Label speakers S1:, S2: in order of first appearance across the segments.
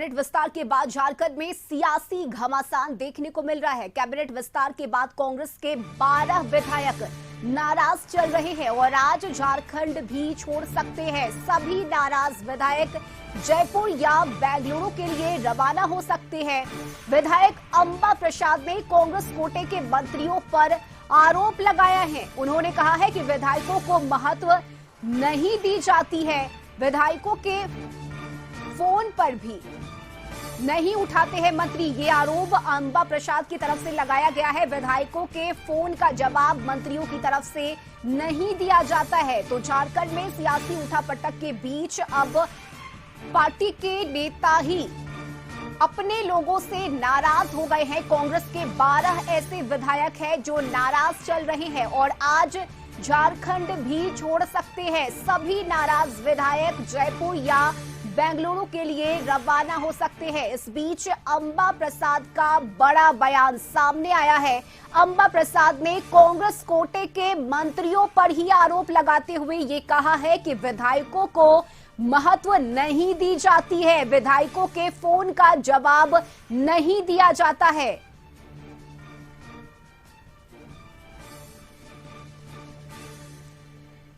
S1: Cabinet विस्तार के बाद झारखंड में सियासी घमासान देखने को मिल रहा है। कैबिनेट विस्तार के बाद कांग्रेस के 12 विधायक नाराज चल रहे हैं और आज झारखंड भी छोड़ सकते हैं। सभी नाराज विधायक जयपुर या बेंगलुरु के लिए रवाना हो सकते हैं। विधायक अंबा प्रसाद ने कांग्रेस कोटे के मंत्रियों पर आरोप लगाया है। उन्होंने कहा है कि विधायकों को महत्व नहीं दी जाती है। विधायकों के फोन पर भी नहीं उठाते हैं मंत्री। ये आरोप अंबा प्रसाद की तरफ से लगाया गया है। विधायकों के फोन का जवाब मंत्रियों की तरफ से नहीं दिया जाता है। तो झारखंड में सियासी उठापटक के बीच अब पार्टी के नेता ही अपने लोगों से नाराज हो गए हैं। कांग्रेस के 12 ऐसे विधायक हैं जो नाराज चल रहे हैं और आज झारखंड भी छोड़ सकते हैं। सभी नाराज विधायक जयपुर या बेंगलुरु के लिए रवाना हो सकते हैं। इस बीच अंबा प्रसाद का बड़ा बयान सामने आया है। अंबा प्रसाद ने कांग्रेस कोटे के मंत्रियों पर ही आरोप लगाते हुए ये कहा है कि विधायकों को महत्व नहीं दी जाती है। विधायकों के फोन का जवाब नहीं दिया जाता है।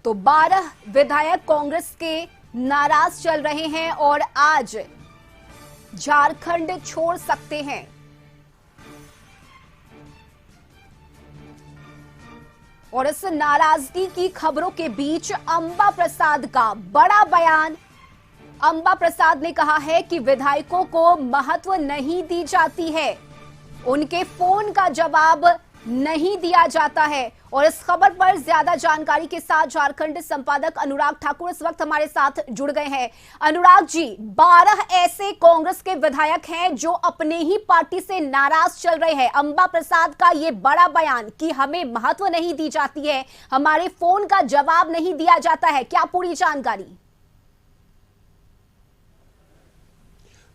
S1: तो 12 विधायक कांग्रेस के नाराज चल रहे हैं और आज झारखंड छोड़ सकते हैं। और इस नाराजगी की खबरों के बीच अंबा प्रसाद का बड़ा बयान। अंबा प्रसाद ने कहा है कि विधायकों को महत्व नहीं दी जाती है, उनके फोन का जवाब नहीं दिया जाता है। और इस खबर पर ज्यादा जानकारी के साथ झारखंड संपादक अनुराग ठाकुर इस वक्त हमारे साथ जुड़ गए हैं। अनुराग जी, 12 ऐसे कांग्रेस के विधायक हैं जो अपने ही पार्टी से नाराज चल रहे हैं। अंबा प्रसाद का ये बड़ा बयान कि हमें महत्व नहीं दी जाती है, हमारे फोन का जवाब नहीं दिया जाता है, क्या पूरी जानकारी?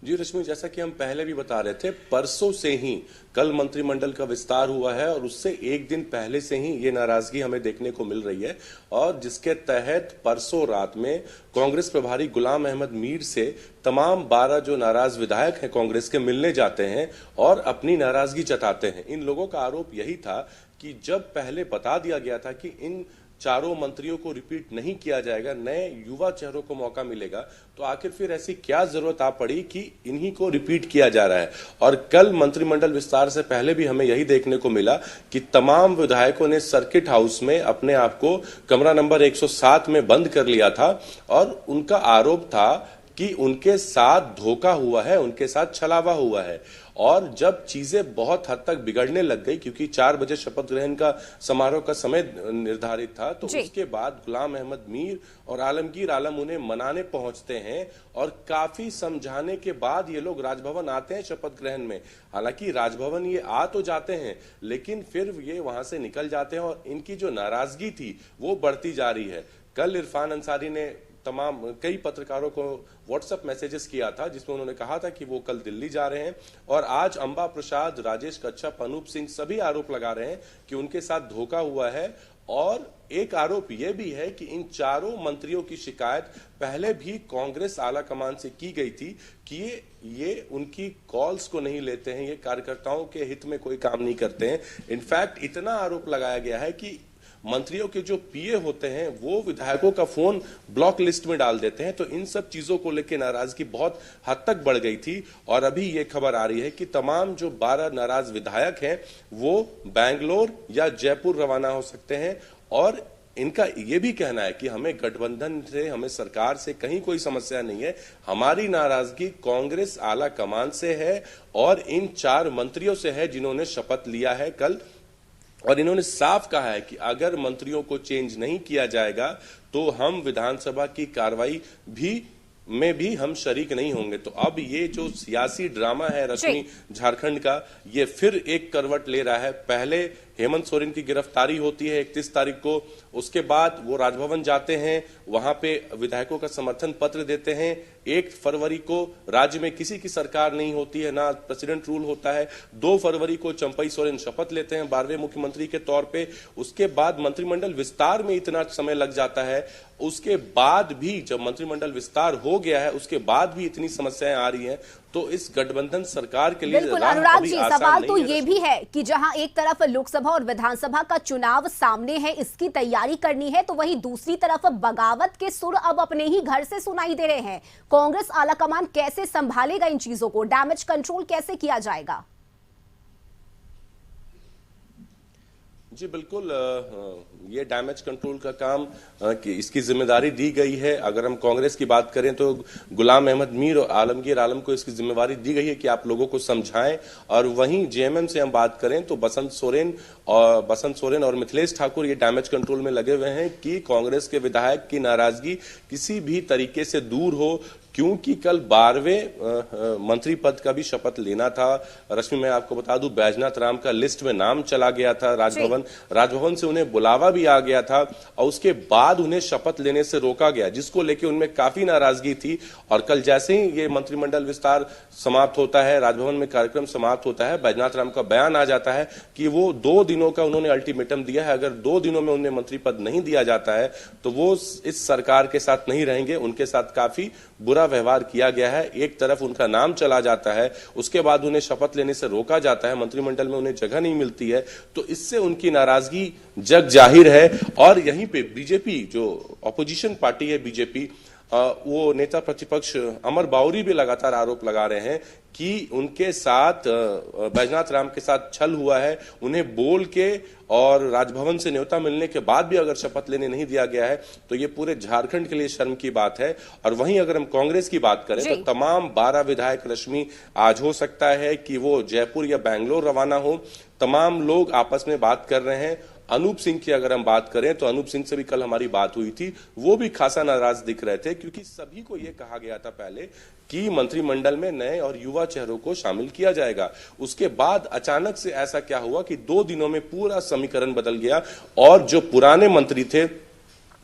S2: जी रश्मि, जैसा कि हम पहले भी बता रहे थे, परसों से ही कल मंत्रिमंडल का विस्तार हुआ है और उससे एक दिन पहले से ही ये नाराजगी हमें देखने को मिल रही है। और जिसके तहत परसों रात में कांग्रेस प्रभारी गुलाम अहमद मीर से तमाम 12 जो नाराज विधायक हैं कांग्रेस के मिलने जाते हैं और अपनी नाराजगी जताते हैं। इन लोगों का आरोप यही था कि जब पहले बता दिया गया था कि इन चारों मंत्रियों को रिपीट नहीं किया जाएगा, नए युवा चेहरों को मौका मिलेगा, तो आखिर फिर ऐसी क्या जरूरत आ पड़ी कि इन्हीं को रिपीट किया जा रहा है। और कल मंत्रिमंडल विस्तार से पहले भी हमें यही देखने को मिला कि तमाम विधायकों ने सर्किट हाउस में अपने आप को कमरा नंबर 107 में बंद कर लिया था और उनका आरोप था कि उनके साथ धोखा हुआ है, उनके साथ छलावा हुआ है। और जब चीजें बहुत हद तक बिगड़ने लग गई, क्योंकि 4 बजे शपथ ग्रहण का समारोह का समय निर्धारित था, तो उसके बाद गुलाम अहमद मीर और आलमगीर आलम उन्हें मनाने पहुंचते हैं और काफी समझाने के बाद ये लोग राजभवन आते हैं शपथ ग्रहण में। हालांकि राजभवन ये आ तो जाते हैं लेकिन फिर ये वहां से निकल जाते हैं और इनकी जो नाराजगी थी वो बढ़ती जा रही है। कल इरफान अंसारी ने कई पत्रकारों को व्हाट्सएप मैसेजेस किया था जिसमें उन्होंने कहा था कि वो कल दिल्ली जा रहे हैं। और आज अंबा प्रसाद, राजेश कच्छप, अनूप सिंह सभी आरोप लगा रहे हैं कि उनके साथ धोखा हुआ है। और एक आरोप यह भी है कि इन चारों मंत्रियों की शिकायत पहले भी कांग्रेस आला कमान से की गई थी कि ये उनकी कॉल्स को नहीं लेते हैं, ये कार्यकर्ताओं के हित में कोई काम नहीं करते हैं। इनफैक्ट इतना आरोप लगाया गया है कि मंत्रियों के जो पीए होते हैं वो विधायकों का फोन ब्लॉक लिस्ट में डाल देते हैं। तो इन सब चीजों को लेकर नाराजगी बहुत हद तक बढ़ गई थी। और अभी ये खबर आ रही है कि तमाम जो 12 नाराज विधायक हैं वो बैंगलोर या जयपुर रवाना हो सकते हैं। और इनका ये भी कहना है कि हमें गठबंधन से, हमें सरकार से कहीं कोई समस्या नहीं है, हमारी नाराजगी कांग्रेस आला कमान से है और इन 4 मंत्रियों से है जिन्होंने शपथ लिया है कल। और इन्होंने साफ कहा है कि अगर मंत्रियों को चेंज नहीं किया जाएगा तो हम विधानसभा की कार्रवाई में भी हम शरीक नहीं होंगे। तो अब ये जो सियासी ड्रामा है रश्मि झारखंड का, ये फिर एक करवट ले रहा है। पहले हेमंत सोरेन की गिरफ्तारी होती है 31 तारीख को, उसके बाद वो राजभवन जाते हैं, वहां पे विधायकों का समर्थन पत्र देते हैं। 1 फरवरी को राज्य में किसी की सरकार नहीं होती है, ना प्रेसिडेंट रूल होता है। 2 फरवरी को चंपई सोरेन शपथ लेते हैं 12वें मुख्यमंत्री के तौर पे। उसके बाद मंत्रिमंडल विस्तार में इतना समय लग जाता है। उसके बाद भी जब मंत्रिमंडल विस्तार हो गया है उसके बाद भी इतनी समस्याएं आ रही हैं, तो इस गठबंधन सरकार के लिए
S1: बिल्कुल
S2: राह
S1: अनुराग
S2: अभी
S1: जी,
S2: आसान
S1: सवाल
S2: नहीं
S1: तो
S2: है
S1: ये
S2: रश्मि।
S1: भी है कि जहां एक तरफ लोकसभा और विधानसभा का चुनाव सामने है, इसकी तैयारी करनी है, तो वहीं दूसरी तरफ बगावत के सुर अब अपने ही घर से सुनाई दे रहे हैं। कांग्रेस आलाकमान कैसे संभालेगा इन चीजों को? डैमेज कंट्रोल कैसे किया जाएगा?
S2: जी बिल्कुल, ये डैमेज कंट्रोल का काम कि इसकी जिम्मेदारी दी गई है। अगर हम कांग्रेस की बात करें तो गुलाम अहमद मीर और आलमगीर आलम को इसकी जिम्मेदारी दी गई है कि आप लोगों को समझाएं। और वहीं जेएमएम से हम बात करें तो बसंत सोरेन और मिथिलेश ठाकुर ये डैमेज कंट्रोल में लगे हुए हैं कि कांग्रेस के विधायक की नाराजगी किसी भी तरीके से दूर हो, क्योंकि कल 12वें मंत्री पद का भी शपथ लेना था। रश्मि, मैं आपको बता दूं, बैजनाथ राम का लिस्ट में नाम चला गया था। राजभवन से उन्हें बुलावा भी आ गया था और उसके बाद उन्हें शपथ लेने से रोका गया, जिसको लेकर उनमें काफी नाराजगी थी। और कल जैसे ही ये मंत्रिमंडल विस्तार समाप्त होता है, राजभवन में कार्यक्रम समाप्त होता है, बैजनाथ राम का बयान आ जाता है कि वो 2 दिनों का उन्होंने अल्टीमेटम दिया है। अगर 2 दिनों में उन्हें मंत्री पद नहीं दिया जाता है तो वो इस सरकार के साथ नहीं रहेंगे। उनके साथ काफी बुरा व्यवहार किया गया है। एक तरफ उनका नाम चला जाता है, उसके बाद उन्हें शपथ लेने से रोका जाता है, मंत्रिमंडल में उन्हें जगह नहीं मिलती है, तो इससे उनकी नाराजगी जग जाहिर है। और यहीं पे बीजेपी, जो ऑपोजिशन पार्टी है बीजेपी, वो नेता प्रतिपक्ष अमर बाउरी भी लगातार आरोप लगा रहे हैं कि उनके साथ बैजनाथ राम के साथ छल हुआ है। उन्हें बोल के और राजभवन से न्योता मिलने के बाद भी अगर शपथ लेने नहीं दिया गया है तो ये पूरे झारखंड के लिए शर्म की बात है। और वहीं अगर हम कांग्रेस की बात करें तो तमाम 12 विधायक, रश्मि, आज हो सकता है कि वो जयपुर या बैंगलोर रवाना हो। तमाम लोग आपस में बात कर रहे हैं। अनूप सिंह की अगर हम बात करें तो अनूप सिंह से भी कल हमारी बात हुई थी, वो भी खासा नाराज दिख रहे थे, क्योंकि सभी को यह कहा गया था पहले कि मंत्रिमंडल में नए और युवा चेहरों को शामिल किया जाएगा। उसके बाद अचानक से ऐसा क्या हुआ कि 2 दिनों में पूरा समीकरण बदल गया और जो पुराने मंत्री थे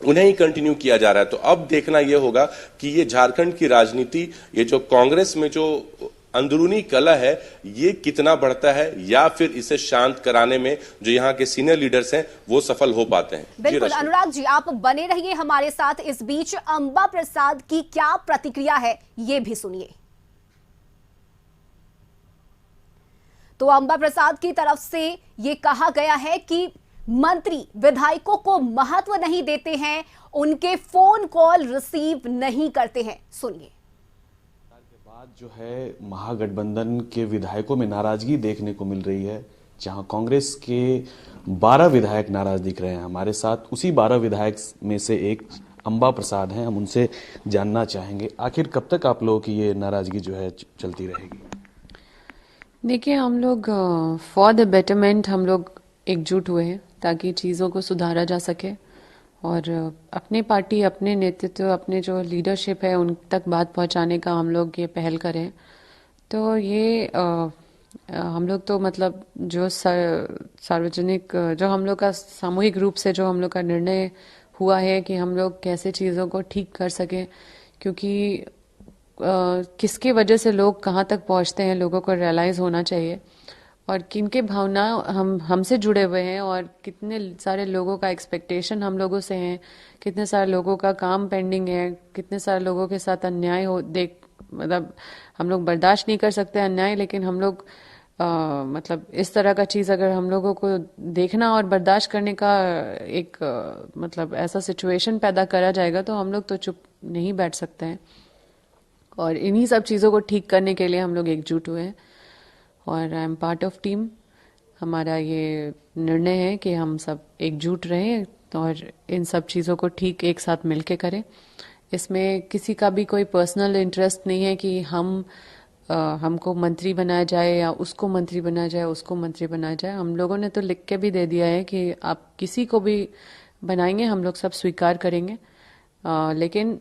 S2: उन्हें ही कंटिन्यू किया जा रहा है। तो अब देखना यह होगा कि ये झारखंड की राजनीति, ये जो कांग्रेस में जो अंदरूनी कलह है, ये कितना बढ़ता है या फिर इसे शांत कराने में जो यहाँ के सीनियर लीडर्स हैं वो सफल हो पाते हैं।
S1: बिल्कुल अनुराग जी, आप बने रहिए हमारे साथ। इस बीच अंबा प्रसाद की क्या प्रतिक्रिया है ये भी सुनिए। तो अंबा प्रसाद की तरफ से ये कहा गया है कि मंत्री विधायकों को महत्व नहीं देते हैं, उनके फोन कॉल रिसीव नहीं करते हैं। सुनिए।
S3: बाद जो है महागठबंधन के विधायकों में नाराजगी देखने को मिल रही है, जहां कांग्रेस के 12 विधायक नाराज दिख रहे हैं। हमारे साथ उसी 12 विधायक में से एक अंबा प्रसाद हैं। हम उनसे जानना चाहेंगे आखिर कब तक आप लोगों की ये नाराजगी जो है चलती रहेगी।
S4: देखिए, हम लोग फॉर द बेटरमेंट हम लोग एकजुट हुए हैं ताकि चीज़ों को सुधारा जा सके और अपने पार्टी, अपने नेतृत्व, अपने जो लीडरशिप है उन तक बात पहुंचाने का हम लोग ये पहल करें। तो ये हम लोग तो मतलब जो सार्वजनिक, जो हम लोग का सामूहिक रूप से जो हम लोग का निर्णय हुआ है कि हम लोग कैसे चीज़ों को ठीक कर सकें, क्योंकि किसकी वजह से लोग कहाँ तक पहुँचते हैं लोगों को रियलाइज़ होना चाहिए और किनके भावना हमसे जुड़े हुए हैं और कितने सारे लोगों का एक्सपेक्टेशन हम लोगों से हैं, कितने सारे लोगों का काम पेंडिंग है, कितने सारे लोगों के साथ अन्याय हो मतलब हम लोग बर्दाश्त नहीं कर सकते अन्याय, लेकिन हम लोग मतलब इस तरह का चीज़ अगर हम लोगों को देखना और बर्दाश्त करने का एक मतलब ऐसा सिचुएशन पैदा करा जाएगा तो हम लोग तो चुप नहीं बैठ सकते हैं। और इन्हीं सब चीज़ों को ठीक करने के लिए हम लोग एकजुट हुए हैं और I am part of team. हमारा ये निर्णय है कि हम सब एकजुट रहें और इन सब चीज़ों को ठीक एक साथ मिलके करें। इसमें किसी का भी कोई पर्सनल इंटरेस्ट नहीं है कि हमको मंत्री बनाया जाए या उसको मंत्री बनाया जाए, उसको मंत्री बनाया जाए। हम लोगों ने तो लिख के भी दे दिया है कि आप किसी को भी बनाएंगे हम लोग सब स्वीकार करेंगे। लेकिन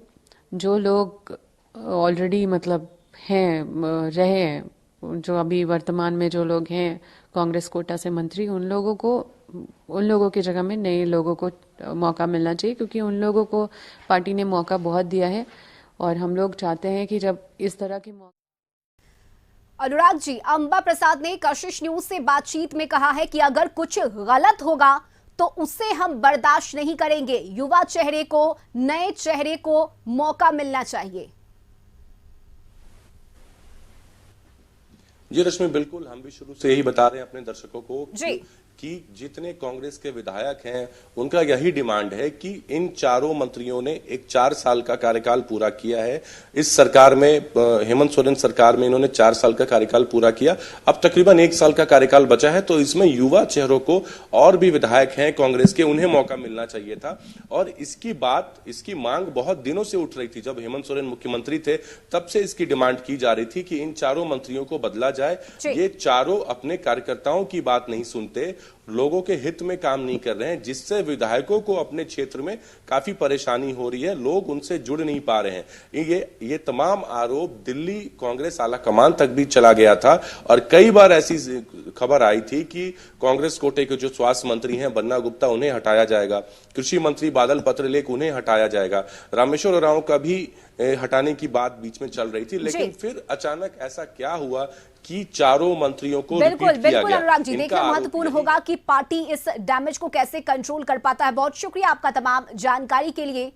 S4: जो लोग ऑलरेडी मतलब हैं रहे हैं, जो अभी वर्तमान में जो लोग हैं कांग्रेस कोटा से मंत्री, उन लोगों की जगह में नए लोगों को मौका मिलना चाहिए, क्योंकि उन लोगों को पार्टी ने मौका बहुत दिया है और हम लोग चाहते हैं कि जब इस तरह की
S1: अनुराग जी, अंबा प्रसाद ने कशिश न्यूज से बातचीत में कहा है कि अगर कुछ गलत होगा तो उसे हम बर्दाश्त नहीं करेंगे। युवा चेहरे को, नए चेहरे को मौका मिलना चाहिए।
S2: जी रश्मि, बिल्कुल हम भी शुरू से यही बता रहे हैं अपने दर्शकों को
S1: जी।
S2: कि जितने कांग्रेस के विधायक हैं उनका यही डिमांड है कि इन चारों मंत्रियों ने एक 4 साल का कार्यकाल पूरा किया है। इस सरकार में हेमंत सोरेन सरकार में इन्होंने 4 साल का कार्यकाल पूरा किया, अब तकरीबन 1 साल का कार्यकाल बचा है, तो इसमें युवा चेहरों को और भी विधायक हैं कांग्रेस के, उन्हें मौका मिलना चाहिए था। और इसकी मांग बहुत दिनों से उठ रही थी। जब हेमंत सोरेन मुख्यमंत्री थे तब से इसकी डिमांड की जा रही थी कि इन चारों मंत्रियों को बदला जाए। ये चारों अपने कार्यकर्ताओं की बात नहीं सुनते, लोगों के हित में काम नहीं कर रहे हैं, जिससे विधायकों को अपने क्षेत्र में काफी परेशानी हो रही है, लोग उनसे जुड़ नहीं पा रहे हैं। ये तमाम आरोप दिल्ली कांग्रेस आला कमान तक भी चला गया था और कई बार ऐसी खबर आई थी कि कांग्रेस कोटे के जो स्वास्थ्य मंत्री हैं बन्ना गुप्ता, उन्हें हटाया जाएगा, कृषि मंत्री बादल पत्रलेख, उन्हें हटाया जाएगा, रामेश्वर उरांव का भी हटाने की बात बीच में चल रही थी। लेकिन फिर अचानक ऐसा क्या हुआ कि चारों मंत्रियों को
S1: बिल्कुल
S2: रिपीट किया गया।
S1: अनुराग जी, देखना महत्वपूर्ण होगा कि पार्टी इस डैमेज को कैसे कंट्रोल कर पाता है। बहुत शुक्रिया आपका तमाम जानकारी के लिए।